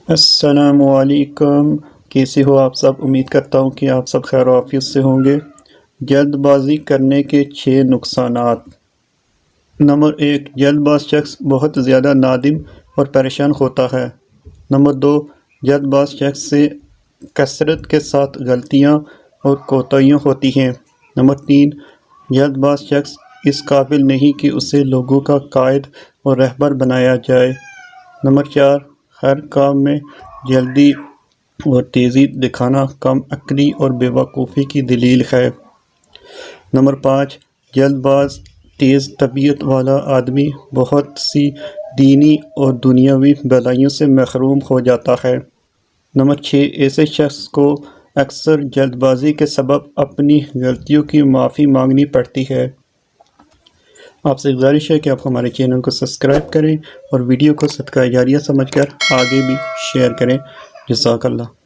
السلام علیکم، کیسے ہو آپ سب؟ امید کرتا ہوں کہ آپ سب خیر و عافیت سے ہوں گے۔ جلد بازی کرنے کے 6 نقصانات۔ نمبر 1، جلد باز شخص بہت زیادہ نادم اور پریشان ہوتا ہے۔ نمبر 2، جلد باز شخص سے کثرت کے ساتھ غلطیاں اور کوتاہیاں ہوتی ہیں۔ نمبر 3، جلد باز شخص اس قابل نہیں کہ اسے لوگوں کا قائد اور رہبر بنایا جائے۔ نمبر 4، ہر کام میں جلدی اور تیزی دکھانا کم عقلی اور بے وقوفی کی دلیل ہے۔ نمبر 5، جلد باز تیز طبیعت والا آدمی بہت سی دینی اور دنیاوی بھلائیوں سے محروم ہو جاتا ہے۔ نمبر 6، ایسے شخص کو اکثر جلد بازی کے سبب اپنی غلطیوں کی معافی مانگنی پڑتی ہے۔ آپ سے گزارش ہے کہ آپ ہمارے چینل کو سبسکرائب کریں اور ویڈیو کو صدقہ جاریہ سمجھ کر آگے بھی شیئر کریں۔ جزاک اللہ۔